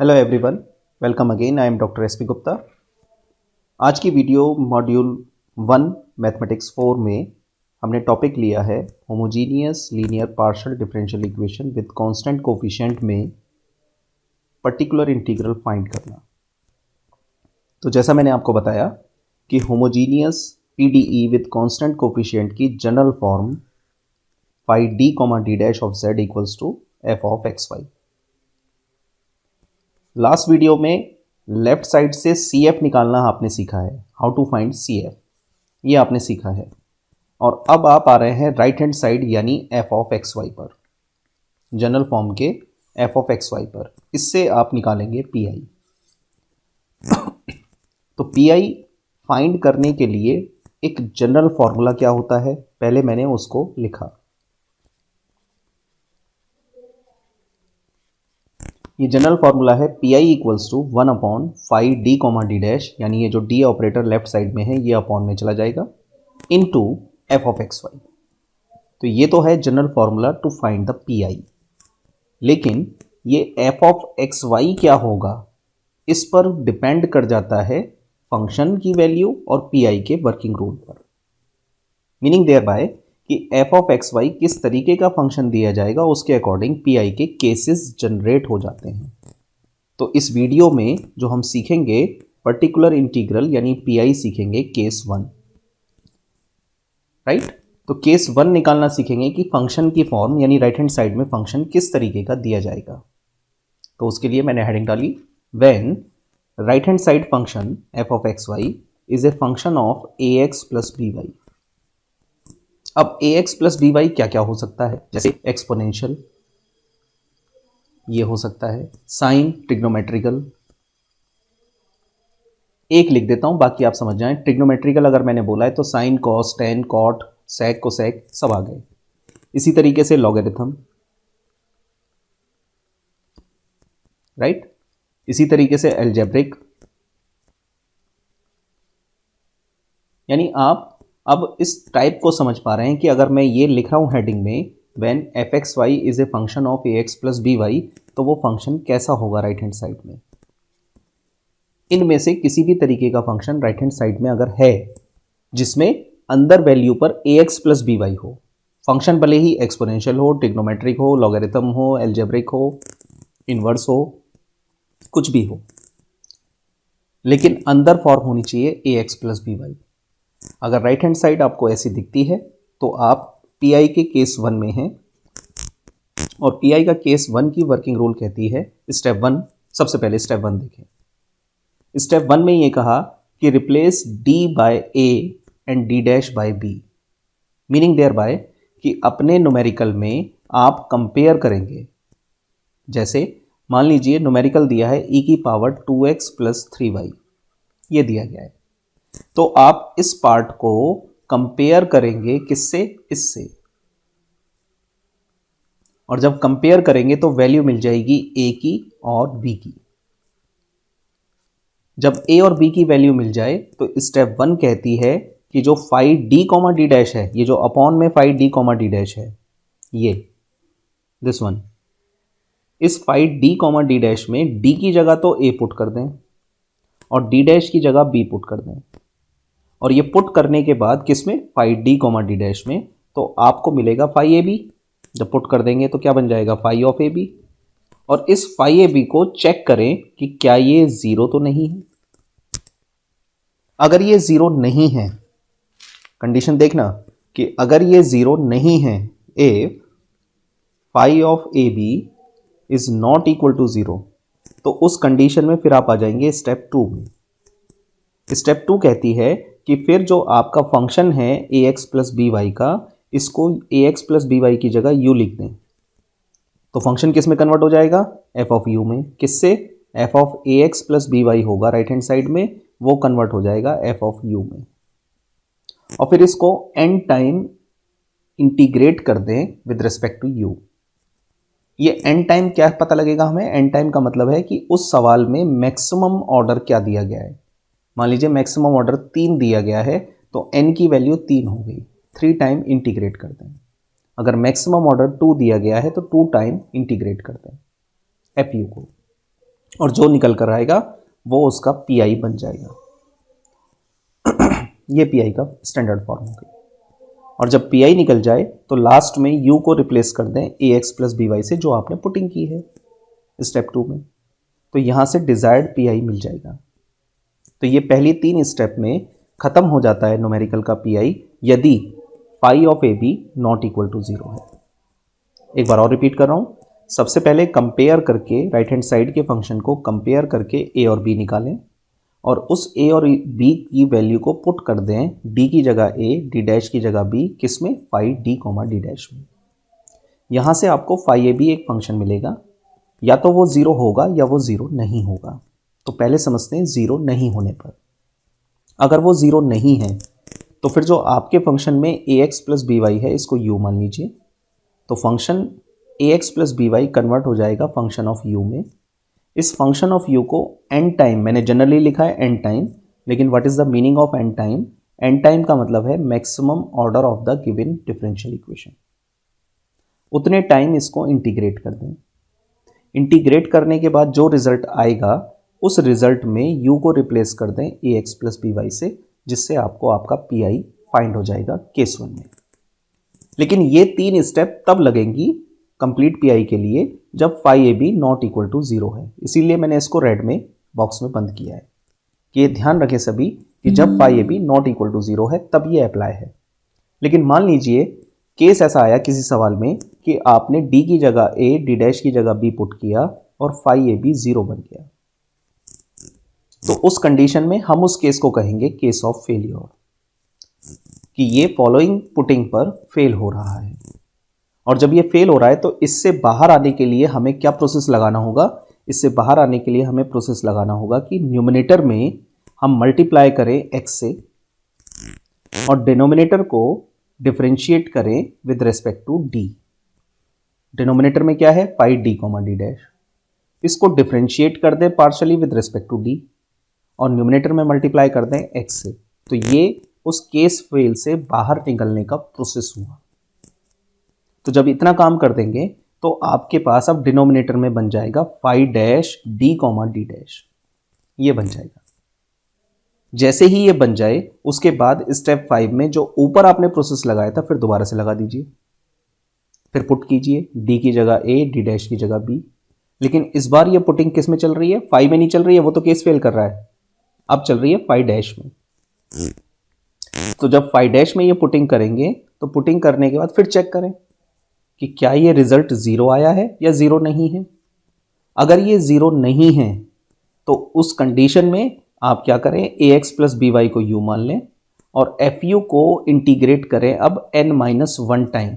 Hello everyone, welcome again. I am doctor S P Gupta. आज की video module 1 mathematics 4 में हमने टॉपिक लिया है homogeneous linear partial differential equation with constant coefficient में पर्टिकुलर इंटीग्रल फाइंड करना। तो जैसा मैंने आपको बताया कि homogeneous PDE with constant coefficient की general form phi D comma D dash of Z equals to F of X Y. Last video में लेफ्ट साइड से सी एफ निकालना आपने सीखा है, how to find C F, ये आपने सीखा है। और अब आप आ रहे हैं राइट हैंड साइड यानी एफ ऑफ एक्स वाई पर, जनरल फॉर्म के एफ ऑफ एक्स वाई पर। इससे आप निकालेंगे पी आई। तो पी आई फाइंड करने के लिए एक जनरल फॉर्मूला क्या होता है, पहले मैंने उसको लिखा। ये जनरल फार्मूला है P I equals to 1 upon phi D comma D dash, यानी ये जो डी ऑपरेटर लेफ्ट साइड में है ये अपॉन में चला जाएगा, into F of X Y. तो ये तो है general formula to find the P I. लेकिन ये एफ ऑफ एक्स वाई क्या होगा, इस पर डिपेंड कर जाता है फंक्शन की वैल्यू और पी आई के वर्किंग रूल पर। मीनिंग देयर बाय कि एफ ऑफ एक्स वाई किस तरीके का फंक्शन दिया जाएगा उसके अकॉर्डिंग पी आई के केसेस जनरेट हो जाते हैं। तो इस वीडियो में जो हम सीखेंगे पर्टिकुलर इंटीग्रल यानी पी आई सीखेंगे केस 1, राइट। तो केस 1 निकालना सीखेंगे कि फंक्शन की फॉर्म यानी राइट हैंड साइड में फंक्शन किस तरीके का दिया जाएगा। तो उसके लिए मैंने हेडिंग डाली when right hand side function F of X Y is a function of A X plus B Y. अब A X plus B Y क्या क्या हो सकता है, जैसे एक्सपोनेंशियल, ये हो सकता है साइन, ट्रिग्नोमेट्रिकल। एक लिख देता हूं बाकी आप समझ जाएं। ट्रिग्नोमेट्रिकल अगर मैंने बोला है तो साइन, कॉस, टेन, कॉट, सेक, कोसेक सब आ गए। इसी तरीके से लॉगरिथम, राइट। इसी तरीके से अलजेब्रिक। यानी आप अब इस टाइप को समझ पा रहे हैं कि अगर मैं ये लिख रहा हूं हेडिंग में when F X Y is a function of A X plus B Y, तो वो फंक्शन कैसा होगा राइट हैंड साइड में। इनमें से किसी भी तरीके का फंक्शन राइट हैंड साइड में अगर है जिसमें अंदर वैल्यू पर ए एक्स प्लस बी वाई हो, फंक्शन भले ही एक्सपोनेंशियल हो, ट्रिग्नोमेट्रिक हो, लॉगरिथम हो, अलजेब्रिक हो, इनवर्स हो, कुछ भी हो, लेकिन अंदर फॉर्म होनी चाहिए ए एक्स प्लस बी वाई। अगर राइट हैंड साइड आपको ऐसी दिखती है तो आप पी आई के केस 1 में हैं। और पी आई का केस 1 की वर्किंग रूल कहती है स्टेप 1। सबसे पहले स्टेप 1 देखें। स्टेप 1 में ये कहा कि replace D by A and D dash by B. Meaning there by कि अपने न्यूमेरिकल में आप कंपेयर करेंगे। जैसे मान लीजिए न्यूमेरिकल दिया है e की पावर 2x प्लस 3y, ये दिया गया है। तो आप इस पार्ट को कंपेयर करेंगे किससे, इससे। और जब कंपेयर करेंगे तो वैल्यू मिल जाएगी a की और b की। जब a और b की वैल्यू मिल जाए तो स्टेप 1 कहती है कि जो phi D comma D dash है, ये जो अपॉन में phi D comma D dash है, ये दिस वन, इस phi D comma D dash में d की जगह तो a पुट कर दें और d डैश की जगह b पुट कर दें। और ये पुट करने के बाद किसमें, phi D comma D dash में, तो आपको मिलेगा फाई ए बी। जब पुट कर देंगे तो क्या बन जाएगा, फाई ऑफ ए बी। और इस फाई ए बी को चेक करें कि क्या ये जीरो तो नहीं है। अगर ये जीरो नहीं है, कंडीशन देखना कि अगर ये जीरो नहीं है, if phi of A B is not equal to zero, तो उस कंडीशन में फिर आप आ जाएंगे स्टेप 2 में। स्टेप 2 कहती है कि फिर जो आपका फंक्शन है ए एक्स प्लस बी वाई का, इसको ए एक्स प्लस बी वाई की जगह यू लिख दें। तो फंक्शन किस में कन्वर्ट हो जाएगा, एफ ऑफ यू में। किससे, F of A X plus B Y होगा राइट हैंड साइड में, वो कन्वर्ट हो जाएगा एफ ऑफ यू में। और फिर इसको एन टाइम इंटीग्रेट कर दें विद रिस्पेक्ट टू यू। ये एन टाइम क्या पता लगेगा हमें, एन टाइम का मतलब है कि उस सवाल में मैक्सिमम ऑर्डर क्या दिया गया है। मान लीजिए मैक्सिमम ऑर्डर 3 दिया गया है तो n की वैल्यू 3 हो गई, 3 टाइम इंटीग्रेट कर दें। अगर मैक्सिमम ऑर्डर 2 दिया गया है तो 2 टाइम इंटीग्रेट कर दें एफ यू को। और जो निकल कर आएगा वो उसका पीआई बन जाएगा। ये पीआई का स्टैंडर्ड फॉर्म हो गया। और जब पीआई निकल जाए तो लास्ट में यू को रिप्लेस कर दें ए एक्स प्लस बी वाई से, जो आपने पुटिंग की है स्टेप 2 में, तो यहाँ से डिज़ायर्ड पीआई मिल जाएगा। तो ये पहली 3 स्टेप में ख़त्म हो जाता है न्यूमेरिकल का पीआई यदि phi of A B not equal to 0 है। एक बार और रिपीट कर रहा हूँ। सबसे पहले कंपेयर करके राइट हैंड साइड के फंक्शन को कंपेयर करके ए और बी निकालें और उस ए और बी की वैल्यू को पुट कर दें डी की जगह ए, डी डैश की जगह बी, किस में, phi D comma D dash में। यहाँ से आपको फाई ए बी एक फंक्शन मिलेगा, या तो वो 0 होगा या वो 0 नहीं होगा। तो पहले समझते हैं 0 नहीं होने पर। अगर वो 0 नहीं है तो फिर जो आपके फंक्शन में A X plus B Y है इसको यू मान लीजिए, तो function A X plus B Y convert हो जाएगा फंक्शन ऑफ यू में। इस फंक्शन ऑफ यू को एन टाइम, मैंने जनरली लिखा है एन टाइम, लेकिन what is the meaning of N time? N time का मतलब है maximum order of the given differential equation. उतने टाइम इसको इंटीग्रेट कर दें। इंटीग्रेट करने के बाद जो रिजल्ट आएगा उस रिजल्ट में यू को रिप्लेस कर दें ए एक्स प्लस बी वाई से, जिससे आपको आपका पी आई फाइंड हो जाएगा केस 1 में। लेकिन ये 3 स्टेप तब लगेंगी कंप्लीट पीआई के लिए जब phi A B not equal to 0 है। इसीलिए मैंने इसको रेड में बॉक्स में बंद किया है कि ये ध्यान रखें सभी कि जब phi A B not equal to 0 है तब ये अप्लाई है। लेकिन मान लीजिए केस ऐसा आया किसी सवाल में कि आपने डी की जगह ए, डी डैश की जगह बी पुट किया और फाई ए बी 0 बन गया, तो उस कंडीशन में हम उस केस को कहेंगे केस ऑफ फेलियर, कि ये फॉलोइंग पुटिंग पर फेल हो रहा है। और जब ये फेल हो रहा है तो इससे बाहर आने के लिए हमें क्या प्रोसेस लगाना होगा? इससे बाहर आने के लिए हमें प्रोसेस लगाना होगा कि न्यूमरेटर में हम मल्टीप्लाई करें एक्स से और डिनोमिनेटर को डिफरेंशिएट करें with respect to D. Denominator में क्या है? Phi D comma D dash. इसको डिफरेंशिएट कर दें partially with respect to D और न्यूमरेटर में मल्टीप्लाई कर दें एक्स से। तो ये उस केस फेल से बाहर निकलने का प्रोसेस हुआ। तो जब इतना काम कर देंगे तो आपके पास अब डिनोमिनेटर में बन जाएगा phi dash D comma D dash, ये बन जाएगा। जैसे ही ये बन जाए उसके बाद स्टेप 5 में जो ऊपर आपने प्रोसेस लगाया था फिर दोबारा से लगा दीजिए, फिर पुट कीजिए डी की जगह ए, डी डैश की जगह बी। लेकिन इस बार ये पुटिंग किस में चल रही है? फाई में नहीं चल रही है, वो तो केस फेल कर रहा है। अब चल रही है फाई डैश में। तो जब फाई डैश में ये पुटिंग करेंगे तो पुटिंग करने के बाद फिर चेक करें कि क्या ये रिजल्ट 0 आया है या 0 नहीं है। अगर ये 0 नहीं है तो उस कंडीशन में आप क्या करें? ए एक्स प्लस बी वाई को यू मान लें और एफ यू को इंटीग्रेट करें अब n-1 टाइम।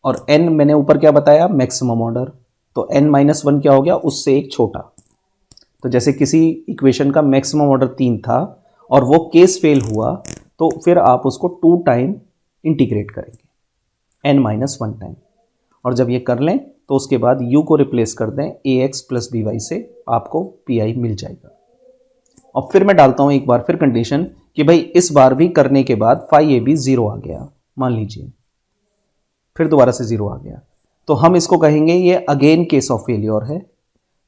और n मैंने ऊपर क्या बताया? Maximum order. तो n-1 क्या हो गया? उससे एक छोटा। तो जैसे किसी इक्वेशन का मैक्सिमम ऑर्डर 3 था और वो केस फेल हुआ तो फिर आप उसको 2 टाइम इंटीग्रेट करेंगे n-1 टाइम। और जब ये कर लें तो उसके बाद u को रिप्लेस कर दें ए एक्स प्लस बी वाई से, आपको पी आई मिल जाएगा। और फिर मैं डालता हूं एक बार फिर कंडीशन कि भाई इस बार भी करने के बाद फाई ए बी 0 आ गया, मान लीजिए फिर दोबारा से 0 आ गया, तो हम इसको कहेंगे ये अगेन केस ऑफ फेलियर है।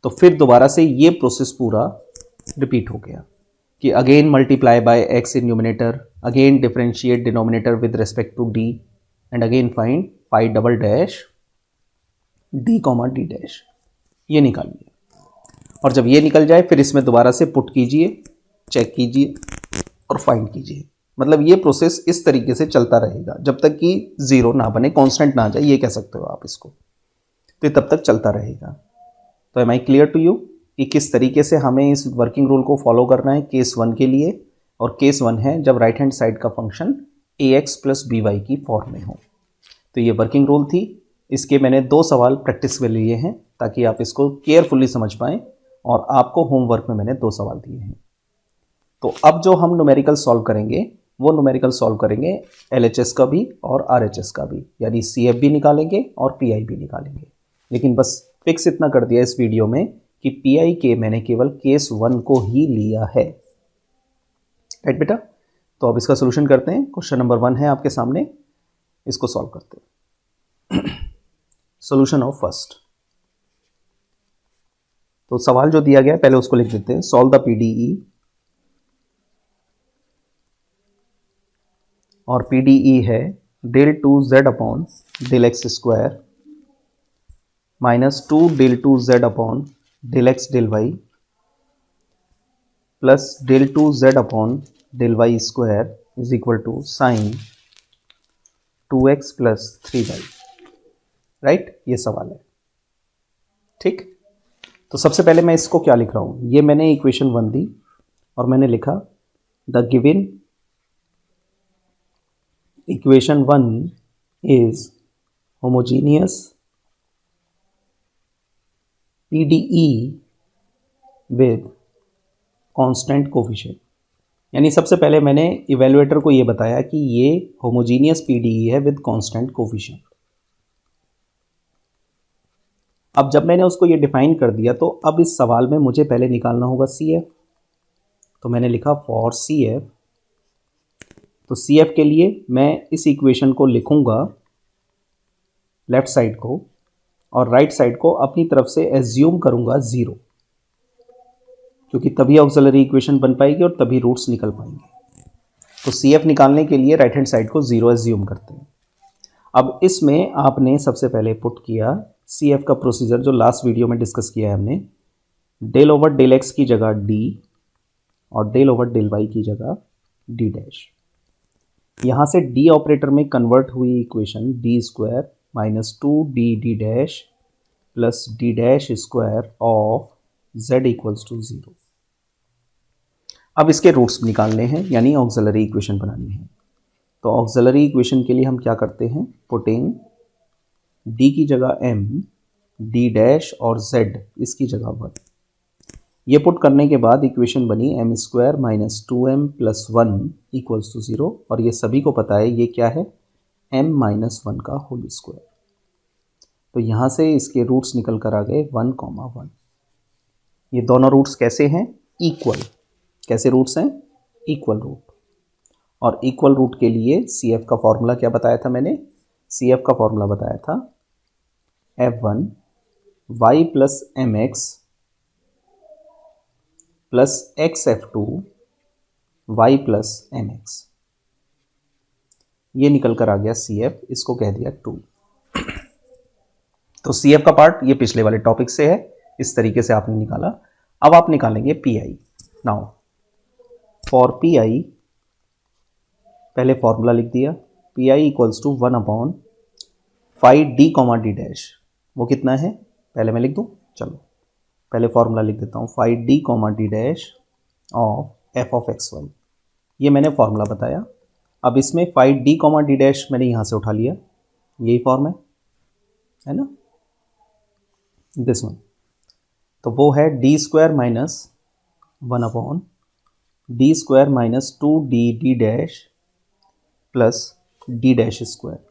तो फिर दोबारा से ये प्रोसेस पूरा रिपीट हो गया कि again multiply by X in numerator, again differentiate denominator with respect to D and again find phi double dash D comma D dash. ये निकालिए और जब ये निकल जाए फिर इसमें दोबारा से पुट कीजिए, चेक कीजिए और फाइंड कीजिए। मतलब ये प्रोसेस इस तरीके से चलता रहेगा जब तक कि 0 ना बने, कांस्टेंट ना आ जाए, ये कह सकते हो आप इसको। तो ये तब तक चलता रहेगा। तो am I clear to you कि किस तरीके से हमें इस वर्किंग रूल को फॉलो करना है केस 1 के लिए। और केस 1 है जब राइट हैंड साइड का function A X plus B Y की फॉर्म में हो। तो ये वर्किंग रूल थी। इसके मैंने 2 सवाल प्रैक्टिस में लिए हैं ताकि आप इसको केयरफुली समझ पाएँ, और आपको होमवर्क में मैंने 2 सवाल दिए हैं। तो अब जो हम न्यूमेरिकल सॉल्व करेंगे वो न्यूमेरिकल सॉल्व करेंगे LHS का भी और RHS का भी, यानी CF भी निकालेंगे और PI भी निकालेंगे। लेकिन बस फिक्स इतना कर दिया इस वीडियो में कि PI के मैंने केवल केस 1 को ही लिया है। राइट बेटा? तो अब इसका सोल्यूशन करते हैं। क्वेश्चन नंबर 1 है आपके सामने, इसको सॉल्व करते हैं। Solution of first. तो सवाल जो दिया गया है पहले उसको लिख देते हैं। सॉल्व द पीडीई, और पीडीई है del 2z upon del X square minus 2 del 2z upon del X del Y plus del 2z upon del Y square is equal to sine 2x plus 3y। Right, ये सवाल है। ठीक, तो सबसे पहले मैं इसको क्या लिख रहा हूं, ये मैंने इक्वेशन 1 दी और मैंने लिखा the given equation 1 is homogeneous PDE with constant coefficient. यानी सबसे पहले मैंने इवेल्युएटर को ये बताया कि ये होमोजीनियस पीडीई है विद कांस्टेंट कोफिशिएंट। अब जब मैंने उसको ये डिफाइन कर दिया तो अब इस सवाल में मुझे पहले निकालना होगा CF। तो मैंने लिखा फॉर CF। तो CF के लिए मैं इस इक्वेशन को लिखूंगा लेफ्ट साइड को और राइट साइड को अपनी तरफ से एज्यूम करूंगा 0, क्योंकि तभी ऑक्सिलरी इक्वेशन बन पाएगी और तभी रूट्स निकल पाएंगे। तो CF निकालने के लिए राइट हैंड साइड को 0 एज्यूम करते हैं। अब इसमें आपने सबसे पहले पुट किया CF का प्रोसीजर जो लास्ट वीडियो में डिस्कस किया है हमने, डेल ओवर डेल एक्स की जगह d और डेल ओवर डेल वाई की जगह d डैश। यहाँ से d ऑपरेटर में कन्वर्ट हुई equation d square minus 2d d dash plus d dash square of z equals to 0। अब इसके रूट्स निकालने हैं, यानी ऑक्सिलरी इक्वेशन बनानी है। तो ऑक्सिलरी इक्वेशन के लिए हम क्या करते हैं, पुटिंग d की जगह m, d डैश और z इसकी जगह 1। ये पुट करने के बाद इक्वेशन बनी m square minus 2m plus 1 equals to 0, और ये सभी को पता है ये क्या है, m माइनस 1 का होल स्क्वायर। तो यहाँ से इसके रूट्स निकल कर आ गए 1,1। ये दोनों रूट्स कैसे हैं, इक्वल। कैसे रूट्स हैं, इक्वल रूट। और इक्वल रूट के लिए CF का फॉर्मूला क्या बताया था मैंने, CF का फॉर्मूला बताया था F1 y plus mx plus xF2 y plus mx। ये निकल कर आ गया CF, इसको कह दिया 2। तो CF का पार्ट ये पिछले वाले टॉपिक से है, इस तरीके से आपने निकाला। अब आप निकालेंगे PI। नाउ फॉर PI पहले फॉर्मूला लिख दिया, PI equals to 1 upon 5d comma d dash. वो कितना है पहले मैं लिख दूं, चलो पहले फॉर्मूला लिख देता हूं, 5d comma d dash of f of xy। ये मैंने फॉर्मूला बताया। अब इसमें 5d कॉमा d डैश मैंने यहाँ से उठा लिया, यही फॉर्म है ना, दिस वन। तो वो है d square minus 1 upon d square minus 2d d dash plus d dash square.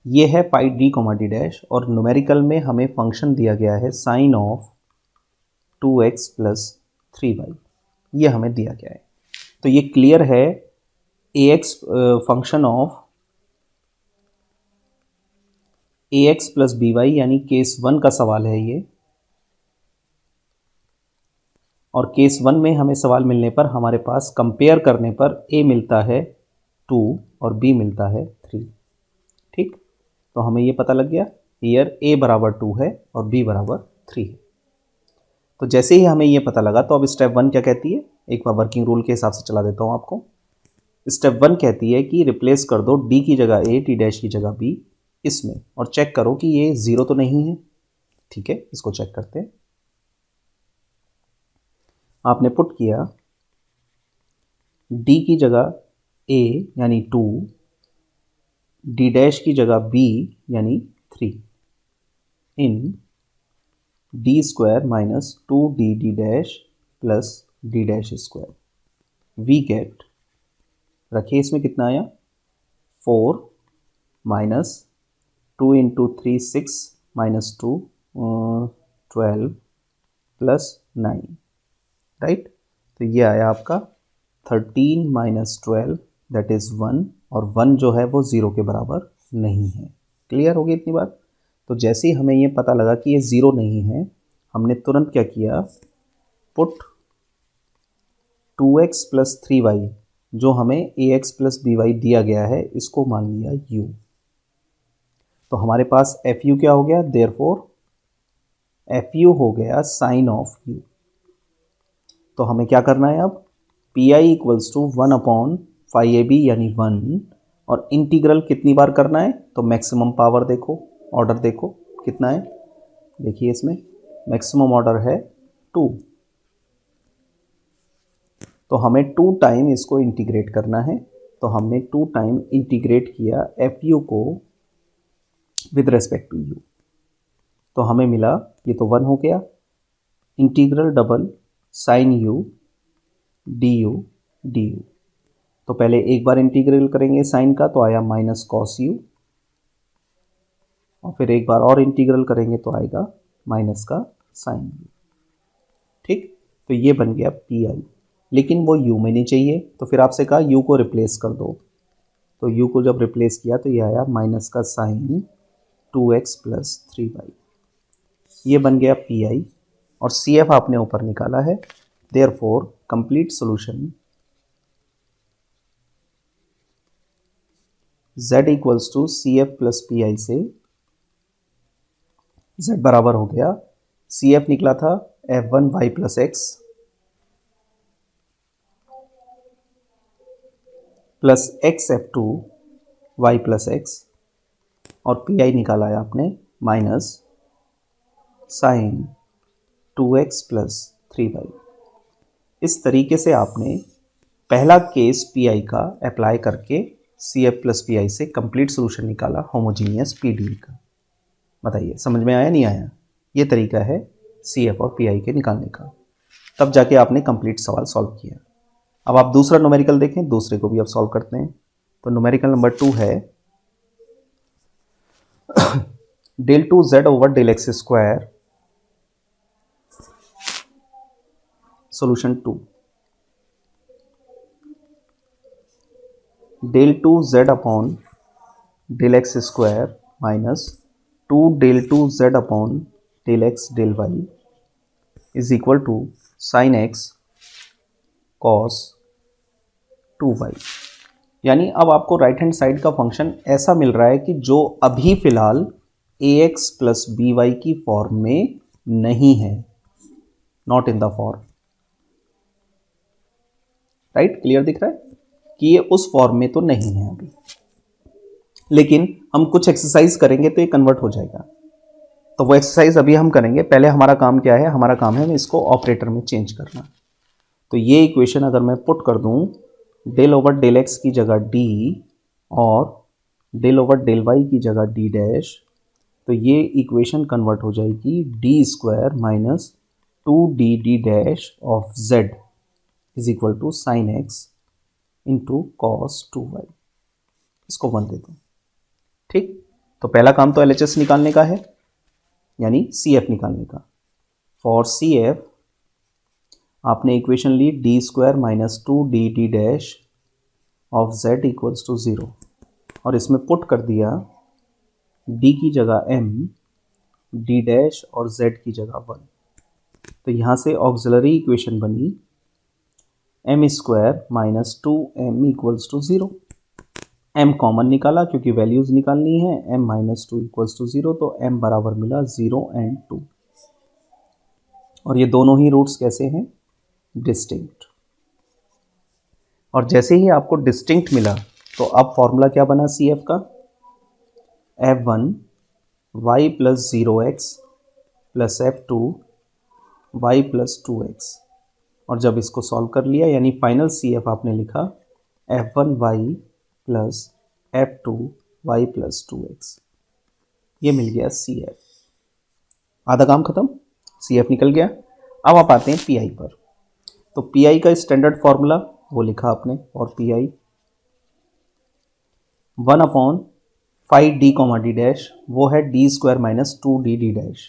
ये है 5d कॉमा d डैश, और न्यूमेरिकल में हमें फंक्शन दिया गया है sign of 2x plus 3y, ये हमें दिया गया है। तो ये क्लियर है ax फंक्शन ऑफ ax प्लस by, यानी केस 1 का सवाल है ये। और केस 1 में हमें सवाल मिलने पर हमारे पास कंपेयर करने पर a मिलता है 2 और b मिलता है 3। ठीक, तो हमें ये पता लग गया हियर a बराबर 2 है और b बराबर 3 है। तो जैसे ही हमें ये पता लगा तो अब स्टेप 1 क्या कहती है, एक बार वर्किंग रूल के हिसाब से चला देता हूँ आपको। स्टेप 1 कहती है कि रिप्लेस कर दो d की जगह a, t डैश की जगह b इसमें, और चेक करो कि ये 0 तो नहीं है। ठीक है, इसको चेक करते हैं। आपने पुट किया d की जगह a यानी 2, d डैश की जगह b यानी 3 in d square minus 2d d dash plus d dash square. We get, रखिए इसमें कितना आया, 4 minus 2 into 3 6 minus 2 12 plus 9, right. तो ये आया आपका 13 माइनस 12 दैट इज़ 1, और 1 जो है वो 0 के बराबर नहीं है। क्लियर होगी इतनी बात। तो जैसे ही हमें ये पता लगा कि ये 0 नहीं है हमने तुरंत क्या किया, पुट 2x प्लस 3y जो हमें ax प्लस by दिया गया है इसको मान लिया u। तो हमारे पास fu क्या हो गया, देयरफॉर fu हो गया साइन ऑफ u। तो हमें क्या करना है अब, pi इक्वल्स टू 1/5ab यानी 1, और इंटीग्रल कितनी बार करना है, तो मैक्सिमम पावर देखो, ऑर्डर देखो कितना है, देखिए इसमें मैक्सिमम ऑर्डर है 2, तो हमें 2 टाइम इसको इंटीग्रेट करना है। तो हमने 2 टाइम इंटीग्रेट किया fu को विद रेस्पेक्ट टू u, तो हमें मिला, ये तो 1 हो गया, integral double sine u du du। तो पहले एक बार इंटीग्रल करेंगे साइन का तो आया माइनस कॉस u, और फिर एक बार और इंटीग्रल करेंगे तो आएगा माइनस का साइन u। ठीक, तो ये बन गया pi, लेकिन वो u में नहीं चाहिए, तो फिर आपसे कहा u को रिप्लेस कर दो। तो u को जब रिप्लेस किया तो ये आया माइनस का साइन 2x प्लस 3y, ये बन गया pi, और CF आपने ऊपर निकाला है। Therefore complete solution z equals to CF plus pi से z बराबर हो गया, CF निकला था f1y plus x plus x f2 y plus x, और pi निकाला है आपने minus sign 2x plus 3y। इस तरीके से आपने पहला केस pi का अप्लाई करके CF प्लस pi से कंप्लीट सोल्यूशन निकाला होमोजीनियस PDE का। बताइए समझ में आया नहीं आया, ये तरीका है CF और pi के निकालने का, तब जाके आपने कंप्लीट सवाल सॉल्व किया। अब आप दूसरा न्यूमेरिकल देखें, दूसरे को भी अब सॉल्व करते हैं। तो न्यूमेरिकल नंबर 2 है del 2z over del x square, solution 2, del 2z upon del x square minus 2 del 2z upon del x del y is equal to sine x cos 2y। यानी अब आपको right hand side का function ऐसा मिल रहा है कि जो अभी फिलहाल ax प्लस by की फॉर्म में नहीं है, not in the form. Right, clear दिख रहा है कि ये उस फॉर्म में तो नहीं है अभी, लेकिन हम कुछ एक्सरसाइज करेंगे तो ये कन्वर्ट हो जाएगा। तो वो एक्सरसाइज अभी हम करेंगे, पहले हमारा काम क्या है, हमारा काम है इसको ऑपरेटर में चेंज करना। तो ये इक्वेशन अगर मैं पुट कर दूं डेल ओवर डेल एक्स की जगह d और डेल ओवर डेल y की जगह d डैश, तो ये इक्वेशन कन्वर्ट हो जाएगी D square minus 2d dash of z is equal to sine x into cos 2y। इसको 1 दे दो। ठीक, तो पहला काम तो LHS निकालने का है, यानी CF निकालने का। फॉर CF आपने इक्वेशन ली D square minus 2d dash of z equals to 0, और इसमें पुट कर दिया d की जगह m, d डैश और z की जगह 1। तो यहाँ से ऑक्सिलरी इक्वेशन बनी m square minus 2m equals to 0। m common निकाला क्योंकि वैल्यूज निकालनी है, m माइनस 2 इक्वल्स टू 0, तो m बराबर मिला 0 एंड 2। और ये दोनों ही रूट्स कैसे हैं, डिस्टिंक्ट। और जैसे ही आपको डिस्टिंक्ट मिला तो अब फॉर्मूला क्या बना CF का, f1 y plus 0x plus f2 y plus 2x। और जब इसको सॉल्व कर लिया यानी फाइनल CF आपने लिखा f1 y plus f2 y plus 2x, ये मिल गया CF। आधा काम खत्म, CF निकल गया। अब आप आते हैं PI पर। तो PI का स्टैंडर्ड फॉर्मूला वो लिखा आपने, और PI 1/5d d डैश, वो है d square minus 2d dash,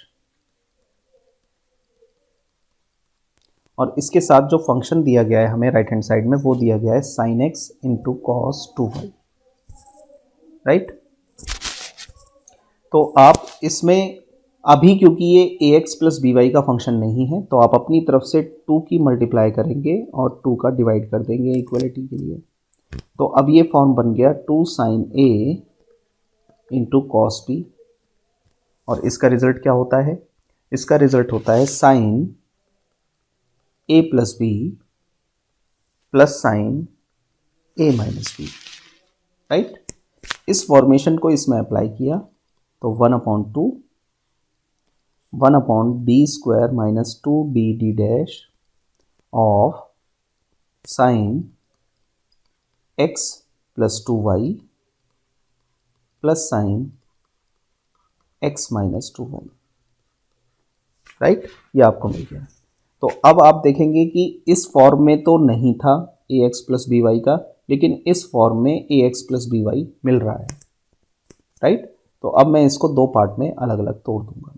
और इसके साथ जो फंक्शन दिया गया है हमें राइट हैंड साइड में वो दिया गया है sine x into cos 2y। Right, तो आप इसमें अभी क्योंकि ये A X plus B Y का फंक्शन नहीं है तो आप अपनी तरफ से 2 की मल्टीप्लाई करेंगे और 2 का डिवाइड कर देंगे इक्वलिटी के लिए। तो अब ये फॉर्म बन गया 2 साइन ए इंटू कॉस बी, और इसका रिजल्ट क्या होता है? इसका रिजल्ट होता है साइन ए प्लस बी प्लस साइन ए माइनस बी, राइट। इस फॉर्मेशन को इसमें अप्लाई किया तो 1/2 D square minus 2 D dash of sine X plus 2y plus sign X minus 2y, right. ये आपको मिल गया। तो अब आप देखेंगे कि इस फॉर्म में तो नहीं था ए एक्स प्लस बी वाई का, लेकिन इस फॉर्म में A X plus B Y मिल रहा है, राइट। तो अब मैं इसको दो पार्ट में अलग अलग तोड़ दूंगा,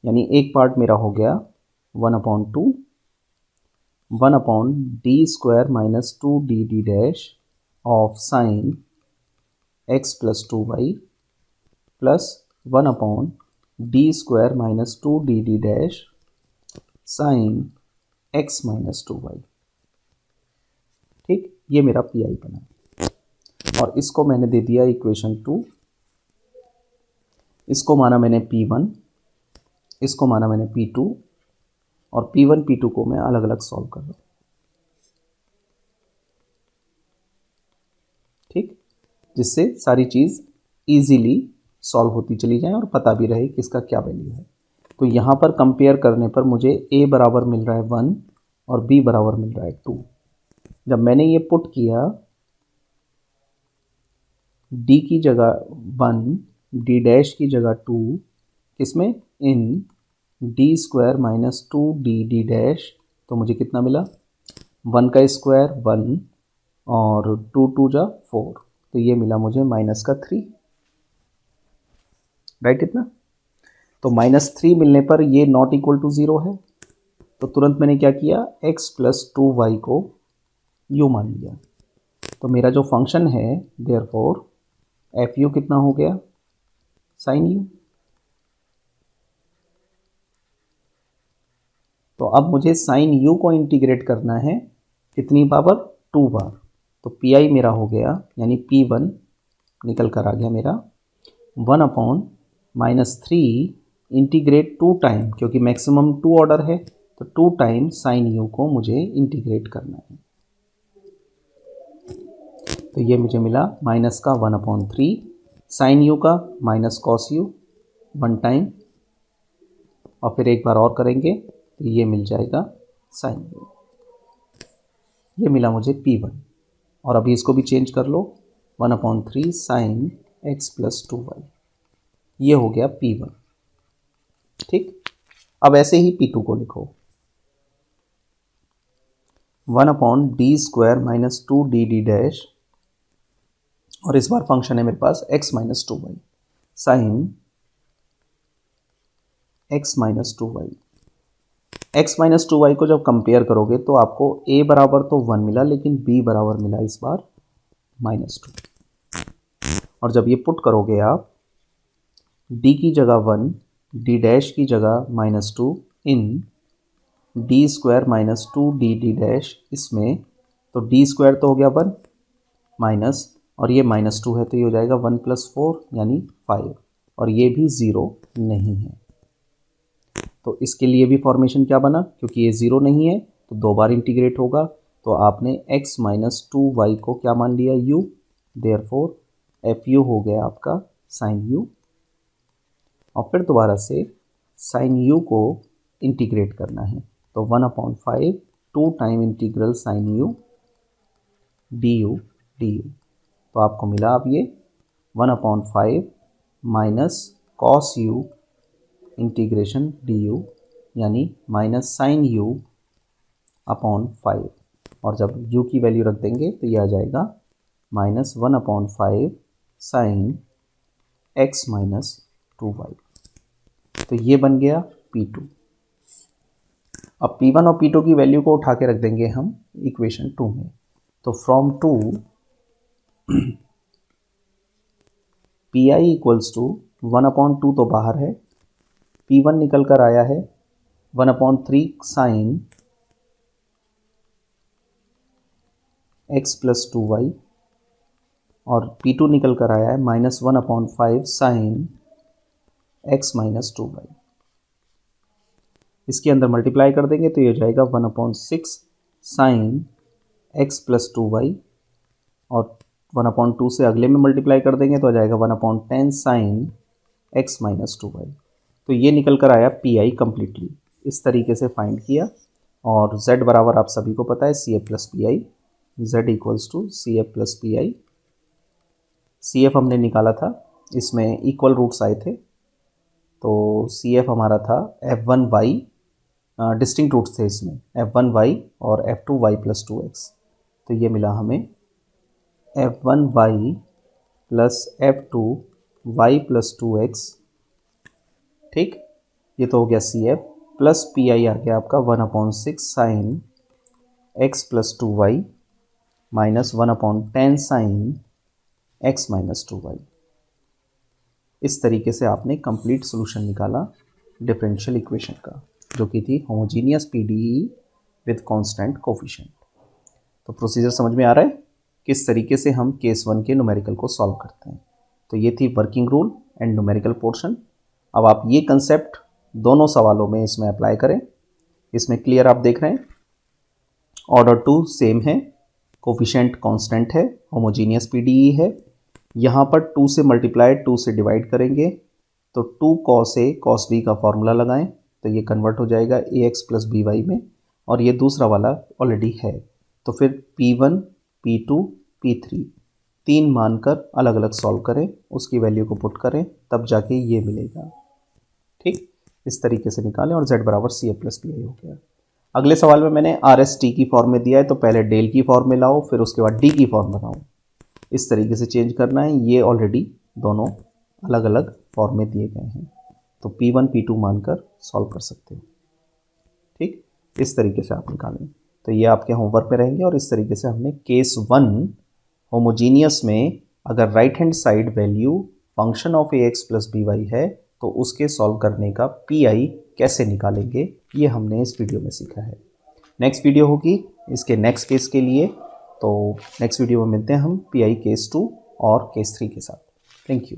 यानी एक पार्ट मेरा हो गया 1/2 D square minus 2 D dash of sine X plus 2y plus 1/डी square minus 2 D dash sine X minus 2y, ठीक। ये मेरा पी आई बना और इसको मैंने दे दिया इक्वेशन 2। इसको माना मैंने P1, इसको माना मैंने P2, और P1 P2 को मैं अलग अलग सॉल्व कर रहा हूँ, ठीक, जिससे सारी चीज़ इजीली सॉल्व होती चली जाए और पता भी रहे किसका क्या वैल्यू है। तो यहाँ पर कंपेयर करने पर मुझे A बराबर मिल रहा है 1 और B बराबर मिल रहा है 2। जब मैंने ये पुट किया D की जगह 1, D डैश की जगह 2, किसमें? In D square minus 2 D dash, तो मुझे कितना मिला? 1 का स्क्वायर 1 और 2 2 जा 4, तो ये मिला मुझे माइनस का 3, राइट। इतना तो -3 मिलने पर ये नॉट इक्वल टू 0 है, तो तुरंत मैंने क्या किया? x प्लस 2y को u मान लिया। तो मेरा जो फंक्शन है देयरफॉर एफ यू कितना हो गया? Sine u। तो अब मुझे साइन u को इंटीग्रेट करना है कितनी पावर? 2 बार। तो पी आई मेरा हो गया, यानी P1 निकल कर आ गया मेरा 1/-3 इंटीग्रेट 2 टाइम, क्योंकि मैक्सिमम 2 ऑर्डर है तो 2 टाइम साइन यू को मुझे इंटीग्रेट करना है। तो ये मुझे मिला माइनस का 1/3 साइन यू का माइनस कॉस यू 1 टाइम, और फिर एक बार और करेंगे तो ये मिल जाएगा साइन यू। ये मिला मुझे P1, और अभी इसको भी चेंज कर लो 1/3 साइन एक्स प्लस 2y, ये हो गया P1, ठीक। अब ऐसे ही P2 को लिखो 1/डी स्क्वायर माइनस 2 डी डैश, और इस बार फंक्शन है मेरे पास x minus 2y sine x minus 2y। x minus 2y को जब कंपेयर करोगे तो आपको a बराबर तो 1 मिला, लेकिन b बराबर मिला इस बार -2, और जब ये पुट करोगे आप d की जगह 1, d डैश की जगह -2 in D square minus 2 D dash, इसमें तो डी स्क्वायर तो हो गया 1 माइनस, और ये -2 है तो ये हो जाएगा 1 + 4 यानी 5, और ये भी 0 नहीं है। तो इसके लिए भी फॉर्मेशन क्या बना? क्योंकि ये 0 नहीं है तो 2 बार इंटीग्रेट होगा, तो आपने x माइनस 2y को क्या मान लिया? u, देयरफॉर एफ यू हो गया आपका साइन यू, और फिर दोबारा से साइन यू को इंटीग्रेट करना है, तो 1/5 2 time integral sine u d u, तो आपको मिला अब ये 1/5 minus cos u integration d u, यानी माइनस साइन यू अपॉन 5, और जब u की वैल्यू रख देंगे तो ये आ जाएगा -1/5 साइन x माइनस 2y। तो ये बन गया P2। अब P1 और P2 की वैल्यू को उठा के रख देंगे हम इक्वेशन 2 में, तो from 2 P I equals to 1/2 तो बाहर है, P1 निकल कर आया है 1/3 साइन x प्लस 2y और P2 निकल कर आया है -1/5 साइन x माइनस 2y। इसके अंदर मल्टीप्लाई कर देंगे तो ये हो जाएगा 1/6 साइन x प्लस 2y और 1/2 से अगले में मल्टीप्लाई कर देंगे तो आ जाएगा 1/10 साइन x माइनस 2y। तो ये निकल कर आया पी कंप्लीटली। इस तरीके से फाइंड किया और z बराबर आप सभी को पता है C F plus P I, z equals to C F plus P I. C F हमने निकाला था, इसमें इक्वल रूट्स आए थे तो सी एफ हमारा था f1y, डिस्टिंक्ट रूट्स थे इसमें f1y और f2y प्लस 2x। तो ये मिला हमें f1y plus f2y plus 2x। ठीक, ये तो हो गया C F plus P I आ गया आपका 1/6 sine x plus 2y minus 1/10 sine x minus 2y। इस तरीके से आपने कंप्लीट सॉल्यूशन निकाला डिफरेंशियल इक्वेशन का, जो कि थी homogeneous PDE with constant coefficient. तो प्रोसीजर समझ में आ रहा है किस तरीके से हम केस 1 के न्यूमेरिकल को सॉल्व करते हैं। तो ये थी working rule and numerical portion. अब आप ये कंसेप्ट दोनों सवालों में इसमें अप्लाई करें। इसमें क्लियर आप देख रहे हैं, ऑर्डर 2 सेम है, कोफिशिएंट कांस्टेंट है, होमोजीनियस पीडीई है। यहाँ पर 2 से मल्टीप्लाई 2 से डिवाइड करेंगे तो 2 cos a cos b का फॉर्मूला लगाएं तो ये कन्वर्ट हो जाएगा ax प्लस बी वाई में, और ये दूसरा वाला ऑलरेडी है। तो फिर P1 P2 P3 तीन मानकर अलग अलग सॉल्व करें, उसकी वैल्यू को पुट करें, तब जाके ये मिलेगा। ठीक, इस तरीके से निकालें और z बराबर C F plus P I हो गया। अगले सवाल में मैंने आर एस टी की फॉर्म में दिया है तो पहले डेल की फॉर्म में लाओ, फिर उसके बाद डी की फॉर्म बनाओ। इस तरीके से चेंज करना है। ये ऑलरेडी दोनों अलग अलग फॉर्म में दिए गए हैं तो P1 P2 मानकर सॉल्व कर सकते हो। ठीक, इस तरीके से आप निकालें तो ये आपके होमवर्क में रहेंगे। और इस तरीके से हमने केस 1 होमोजीनियस में अगर right hand side value function of ax plus B Y है तो उसके सॉल्व करने का पी कैसे निकालेंगे, ये हमने इस वीडियो में सीखा है। नेक्स्ट वीडियो होगी इसके नेक्स्ट केस के लिए, तो नेक्स्ट वीडियो में मिलते हैं हम पी केस 2 और केस 3 के साथ। Thank you.